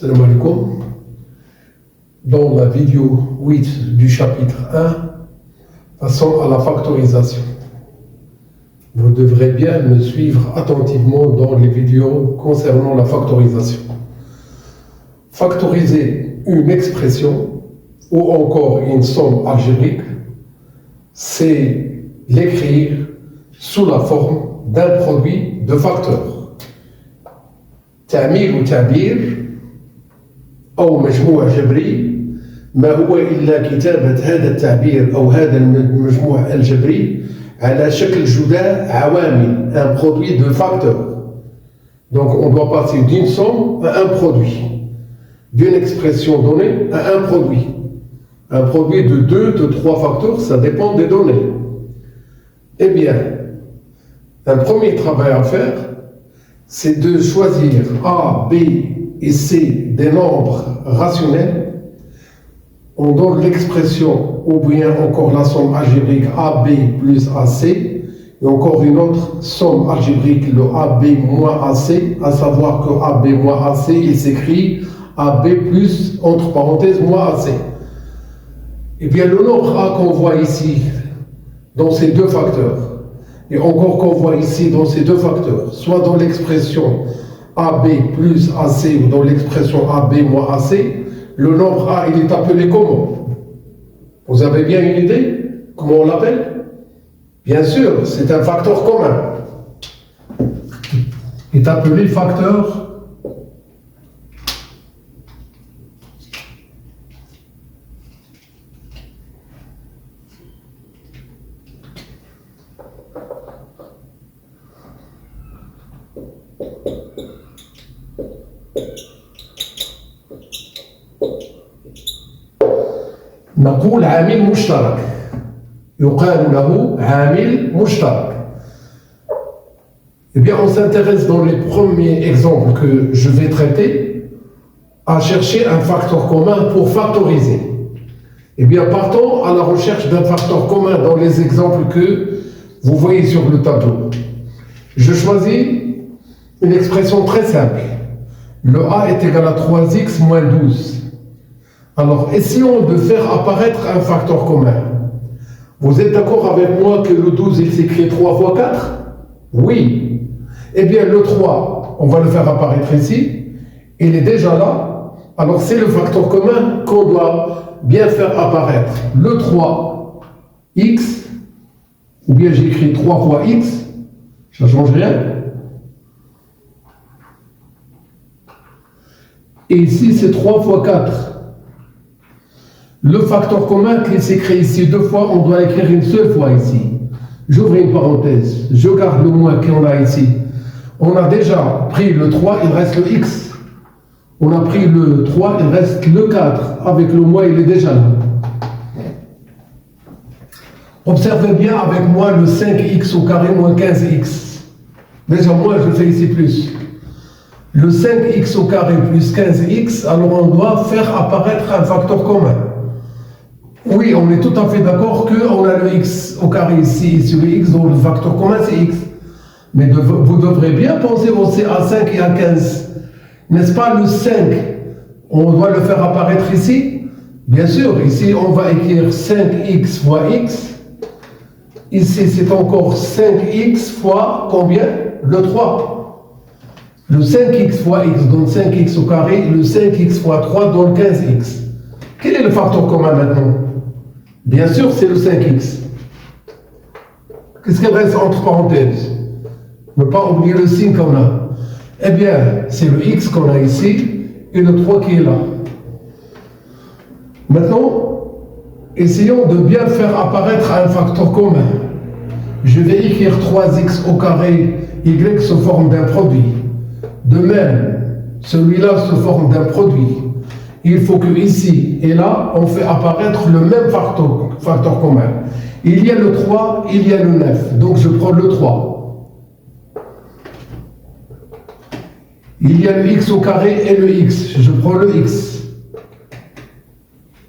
Salam alaikum. Dans la vidéo 8 du chapitre 1, passons à la factorisation. Vous devrez bien me suivre attentivement dans les vidéos concernant la factorisation. Factoriser une expression ou encore une somme algébrique, c'est l'écrire sous la forme d'un produit de facteurs. تعميل وتعبير أو مجموع جبري ما هو إلا كتابة هذا التعبير أو هذا المجموع الجبري على شكل جداء عوامل un produit de facteurs. Donc on doit passer d'une somme à un produit, d'une expression donnée à un produit. Un produit de 2, de 3 facteurs, ça dépend des données. Eh bien, un premier travail à faire, c'est de choisir A, B et C des nombres rationnels. On donne l'expression ou bien encore la somme algébrique AB plus AC et encore une autre somme algébrique, le AB moins AC, à savoir que AB moins AC, il s'écrit AB plus, entre parenthèses, moins AC. Et bien le nombre A qu'on voit ici, dans ces deux facteurs, et encore qu'on voit ici dans ces deux facteurs, soit dans l'expression AB plus AC ou dans l'expression AB moins AC, le nombre A, il est appelé comment? Vous avez bien une idée comment on l'appelle? Bien sûr, c'est un facteur commun. Il est appelé facteur نقول عامل مشترك يقال له عامل مشترك. Eh bien, on s'intéresse dans les premiers exemples que je vais traiter à chercher un facteur commun pour factoriser. Eh bien, partons à la recherche d'un facteur commun dans les exemples que vous voyez sur le tableau. Je choisis une expression très simple. Le A est égal à 3x moins 12. Alors, essayons de faire apparaître un facteur commun. Vous êtes d'accord avec moi que le 12, il s'écrit 3 fois 4? Oui. Eh bien, le 3, on va le faire apparaître ici. Il est déjà là. Alors, c'est le facteur commun qu'on doit bien faire apparaître. Le 3x, ou bien j'écris 3 fois x, ça ne change rien. Et ici, c'est 3 fois 4. Le facteur commun qui s'écrit ici 2 fois, on doit l'écrire une seule fois ici. J'ouvre une parenthèse, je garde le moins qu'on a ici. On a déjà pris le 3, il reste le x. On a pris le 3, il reste le 4. Avec le moins, il est déjà là. Observez bien avec moi le 5x au carré moins 15x. Déjà, moi, je fais ici plus. Le 5x au carré plus 15x, alors on doit faire apparaître un facteur commun. Oui, on est tout à fait d'accord qu'on a le x au carré ici et sur le x, donc le facteur commun c'est x. Mais vous devrez bien penser aussi à 5 et à 15. N'est-ce pas le 5? On doit le faire apparaître ici. Bien sûr, ici on va écrire 5x fois x. Ici c'est encore 5x fois combien? Le 3. Le 5x fois x donne 5x au carré, le 5x fois 3 donne 15x. Quel est le facteur commun maintenant? Bien sûr, c'est le 5x. Qu'est-ce qu'il reste entre parenthèses? Ne pas oublier le signe qu'on a. Eh bien, c'est le x qu'on a ici et le 3 qui est là. Maintenant, essayons de bien faire apparaître un facteur commun. Je vais écrire 3x au carré, y se forme d'un produit. De même, celui-là se forme d'un produit. Il faut que ici et là, on fait apparaître le même facteur commun. Il y a le 3, il y a le 9. Donc je prends le 3. Il y a le x au carré et le x. Je prends le x.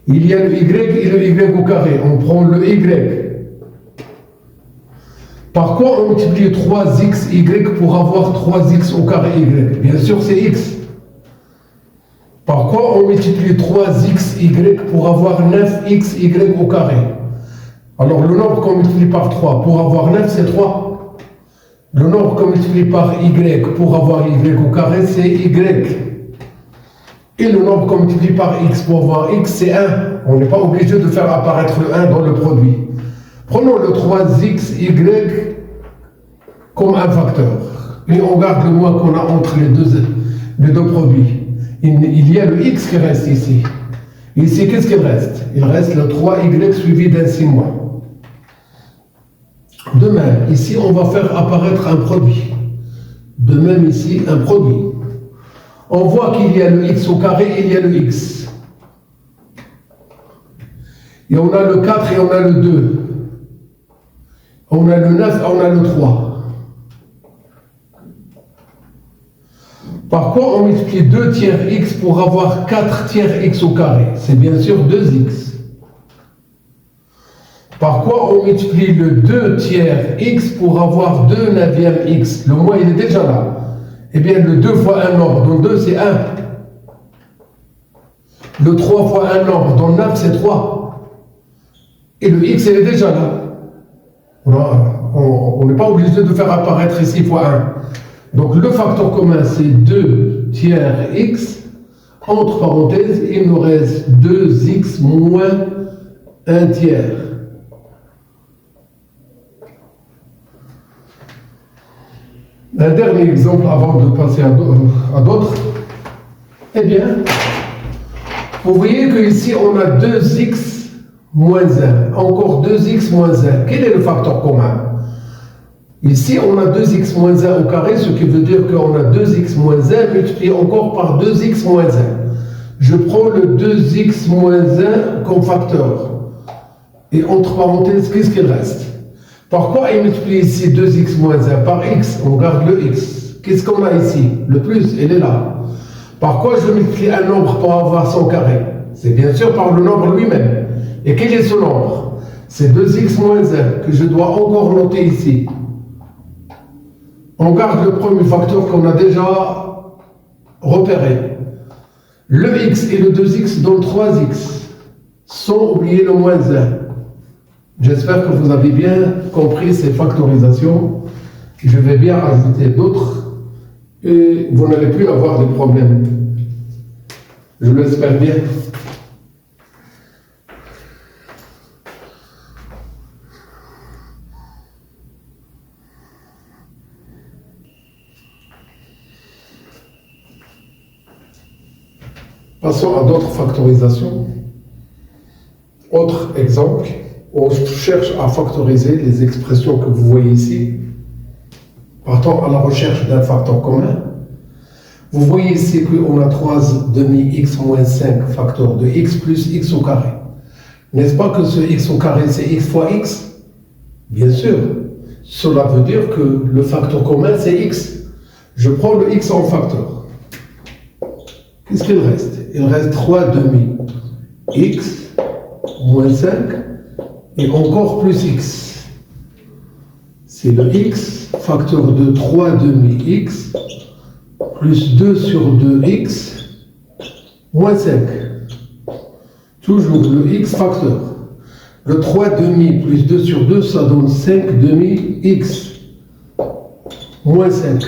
Il y a le y et le y au carré. On prend le y. Par quoi on multiplie 3xy pour avoir 3x au carré y? Bien sûr, c'est x. Par quoi on multiplie 3xy pour avoir 9xy au carré? Alors le nombre qu'on multiplie par 3 pour avoir 9, c'est 3. Le nombre qu'on multiplie par y pour avoir y au carré, c'est y. Et le nombre qu'on multiplie par x pour avoir x, c'est 1. On n'est pas obligé de faire apparaître le 1 dans le produit. Prenons le 3xy comme un facteur. Et on garde le moins qu'on a entre les deux produits. Il y a le x qui reste ici. Ici, qu'est-ce qu'il reste? Il reste le 3y suivi d'un 6 mois. De même, ici, on va faire apparaître un produit. De même, ici, un produit. On voit qu'il y a le x au carré et il y a le x. Et on a le 4 et on a le 2. On a le 9 et on a le 3. Par quoi on multiplie 2 tiers x pour avoir 4 tiers x au carré? C'est bien sûr 2x. Par quoi on multiplie le 2 tiers x pour avoir 2 neuvièmes x? Le moins, il est déjà là. Eh bien, le 2 fois un nombre, dont 2, c'est 1. Le 3 fois un nombre, dont 9, c'est 3. Et le x, il est déjà là. On n'est pas obligé de faire apparaître ici fois 1. Donc, le facteur commun, c'est 2 tiers x. Entre parenthèses, il nous reste 2x moins 1 tiers. Un dernier exemple avant de passer à d'autres. Eh bien, vous voyez qu'ici, on a 2x moins 1. Encore 2x moins 1. Quel est le facteur commun? Ici, on a 2x moins 1 au carré, ce qui veut dire qu'on a 2x moins 1 multiplié encore par 2x moins 1. Je prends le 2x moins 1 comme facteur. Et entre parenthèses, qu'est-ce qu'il reste? Par quoi il multiplie ici 2x moins 1 par x? On garde le x. Qu'est-ce qu'on a ici? Le plus, il est là. Par quoi je multiplie un nombre pour avoir son carré? C'est bien sûr par le nombre lui-même. Et quel est ce nombre? C'est 2x moins 1 que je dois encore noter ici. On garde le premier facteur qu'on a déjà repéré. Le x et le 2x donnent 3x, sans oublier le moins 1. J'espère que vous avez bien compris ces factorisations. Je vais bien ajouter d'autres et vous n'allez plus avoir de problèmes. Je l'espère bien. Passons à d'autres factorisations. Autre exemple, on cherche à factoriser les expressions que vous voyez ici. Partons à la recherche d'un facteur commun. Vous voyez ici qu'on a 3 demi-x moins 5 facteur de x plus x au carré. N'est-ce pas que ce x au carré, c'est x fois x? Bien sûr. Cela veut dire que le facteur commun, c'est x. Je prends le x en facteur. Qu'est-ce qu'il reste? Il reste 3 demi x moins 5 et encore plus x. C'est le x facteur de 3 demi x plus 2 sur 2x moins 5. Toujours le x facteur. Le 3 demi plus 2 sur 2, ça donne 5 demi x moins 5.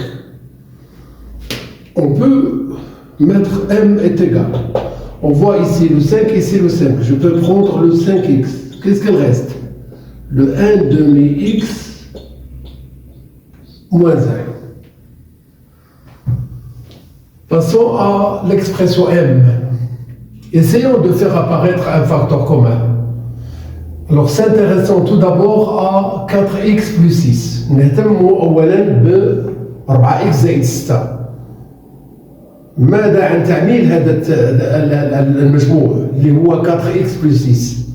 On peut mettre m est égal. On voit ici le 5, ici le 5. Je peux prendre le 5x. Qu'est-ce qu'il reste? Le 1 demi-x moins 1. Passons à l'expression m. Essayons de faire apparaître un facteur commun. Alors, s'intéressons tout d'abord à 4x plus 6. نهتموا أولاً ب 4x زائد 6. ماذا عن تعميل هذا المجموع اللي هو 4x plus 6?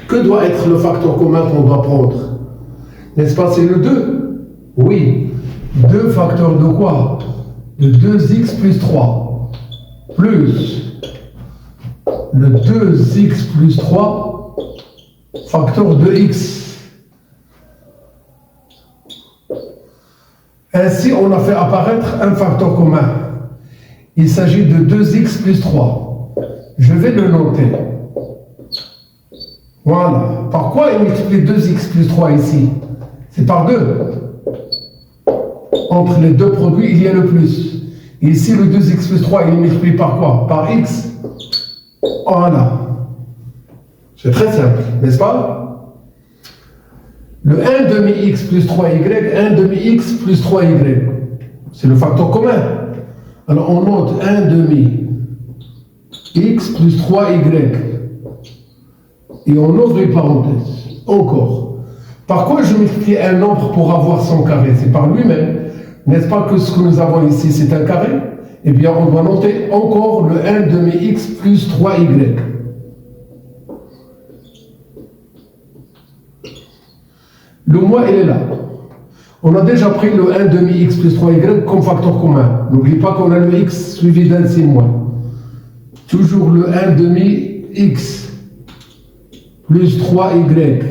Que doit être le facteur commun qu'on doit prendre? N'est-ce pas, c'est le 2? Oui. 2 facteurs de quoi? De 2x plus 3. Plus le 2x plus 3 facteur de x. Ainsi, on a fait apparaître un facteur commun. Il s'agit de 2x plus 3. Je vais le noter. Voilà. Par quoi il multiplie 2x plus 3 ici? C'est par 2. Entre les deux produits, il y a le plus. Et ici, le 2x plus 3, il est multiplié par quoi? Par x. Voilà. C'est très simple, n'est-ce pas? Le 1 demi x plus 3y, 1 demi x plus 3y. C'est le facteur commun. Alors on note 1 demi x plus 3y. Et on ouvre une parenthèse. Encore. Par quoi je multiplie un nombre pour avoir son carré? C'est par lui-même. N'est-ce pas que ce que nous avons ici, c'est un carré? Eh bien, on doit noter encore le 1 demi x plus 3y. Le moins, il est là. On a déjà pris le 1 demi x plus 3y comme facteur commun. N'oublie pas qu'on a le x suivi d'un signe moins. Toujours le 1 demi x plus 3y.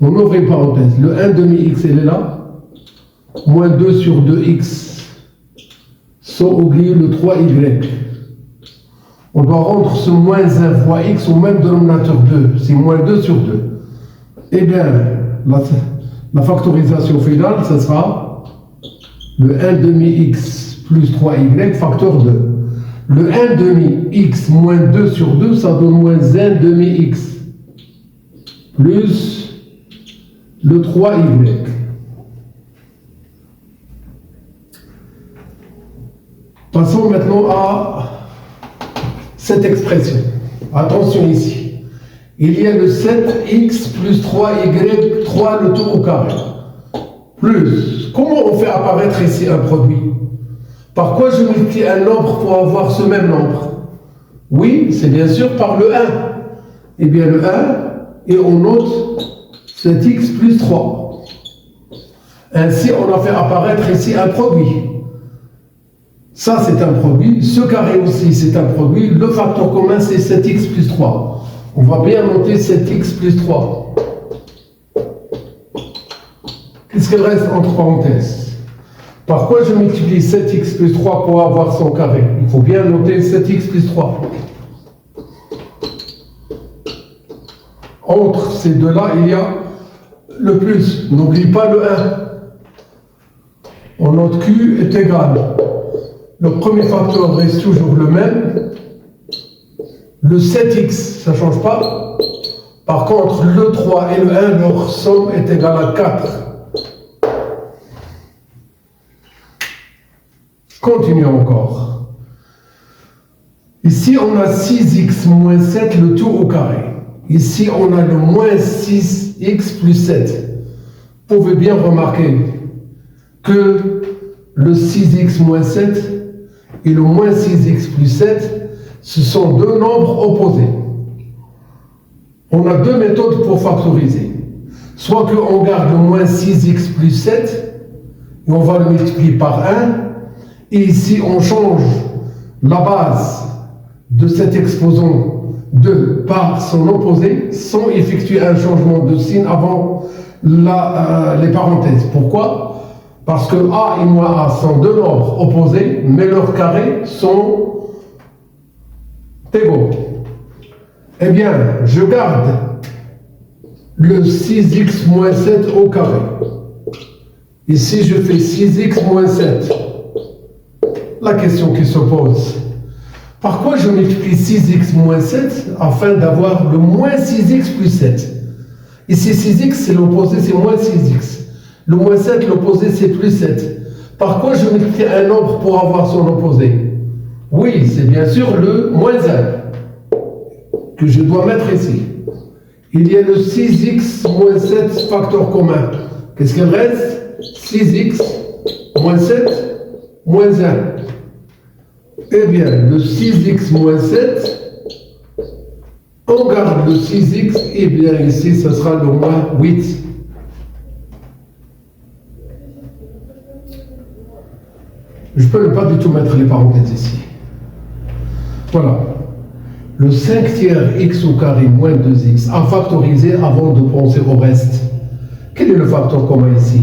On ouvre une parenthèse. Le 1 demi x, il est là. Moins 2 sur 2x. Sans oublier le 3y. On doit rendre ce moins 1 fois x au même dénominateur 2. C'est moins 2 sur 2. Eh bien, la factorisation finale, ce sera le 1 demi x plus 3y facteur 2. Le 1 demi x moins 2 sur 2, ça donne moins 1 demi x plus le 3y. Passons maintenant à cette expression. Attention ici. Il y a le 7x plus 3y, 3 le tout au carré. Plus, comment on fait apparaître ici un produit? Par quoi je multiplie un nombre pour avoir ce même nombre? Oui, c'est bien sûr par le 1. Eh bien le 1, et on note 7x plus 3. Ainsi, on a fait apparaître ici un produit. Ça, c'est un produit. Ce carré aussi, c'est un produit. Le facteur commun, c'est 7x plus 3. On va bien noter 7x plus 3. Qu'est-ce qu'il reste entre parenthèses? Par quoi je multiplie 7x plus 3 pour avoir son carré? Il faut bien noter 7x plus 3. Entre ces deux-là, il y a le plus. N'oublie pas le 1. On note Q est égal. Le premier facteur reste toujours le même. Le 7x, ça ne change pas. Par contre, le 3 et le 1, leur somme est égale à 4. Continuons encore. Ici, on a 6x moins 7, le tout au carré. Ici, on a le moins 6x plus 7. Vous pouvez bien remarquer que le 6x moins 7 et le moins 6x plus 7, ce sont deux nombres opposés. On a deux méthodes pour factoriser. Soit qu'on garde le moins 6x plus 7, et on va le multiplier par 1, et ici on change la base de cet exposant 2 par son opposé, sans effectuer un changement de signe avant les parenthèses. Pourquoi? Parce que A et moins A sont deux nombres opposés, mais leurs carrés sont égaux. Eh bien, je garde le 6x moins 7 au carré. Ici, je fais 6x moins 7. La question qui se pose, par quoi je multiplie 6x moins 7 afin d'avoir le moins 6x plus 7? Ici, 6x, c'est l'opposé, c'est moins 6x. Le moins 7, l'opposé, c'est plus 7. Par quoi je multiplie un nombre pour avoir son opposé? Oui, c'est bien sûr le moins 1 que je dois mettre ici. Il y a le 6x moins 7 facteur commun. Qu'est-ce qu'il reste? 6x moins 7 moins 1. Eh bien, le 6x moins 7, on garde le 6x, et bien ici, ce sera le moins 8. Je peux ne pas du tout mettre les parenthèses ici. Voilà. Le 5 tiers x au carré moins 2x à factoriser avant de penser au reste. Quel est le facteur commun ici?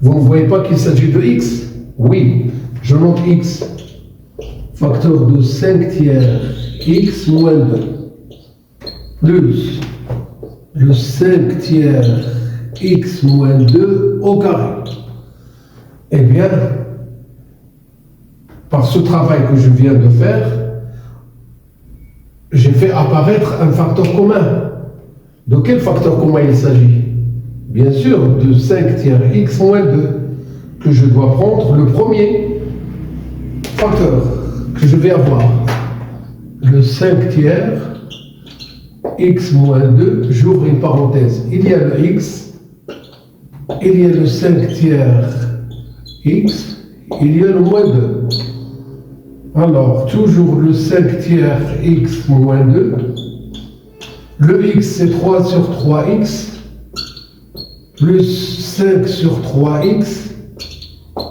Vous ne voyez pas qu'il s'agit de x? Oui. Je note x. Facteur de 5 tiers x moins 2. Plus le 5 tiers x moins 2 au carré. Eh bien, par ce travail que je viens de faire, j'ai fait apparaître un facteur commun. De quel facteur commun il s'agit? Bien sûr, de 5 tiers x moins 2, que je dois prendre le premier facteur que je vais avoir. Le 5 tiers x moins 2, j'ouvre une parenthèse. Il y a le x, il y a le 5 tiers x, il y a le moins 2. Alors, toujours le 5 tiers x moins 2. Le x, c'est 3 sur 3x, plus 5 sur 3x,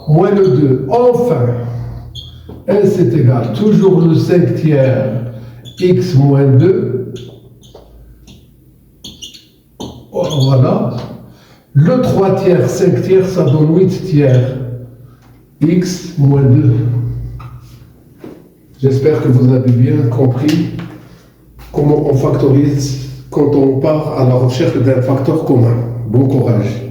moins le 2. Enfin, 1, c'est égal. Toujours le 5 tiers x moins 2. Voilà. Le 3 tiers, 5 tiers, ça donne 8 tiers x moins 2. J'espère que vous avez bien compris comment on factorise quand on part à la recherche d'un facteur commun. Bon courage.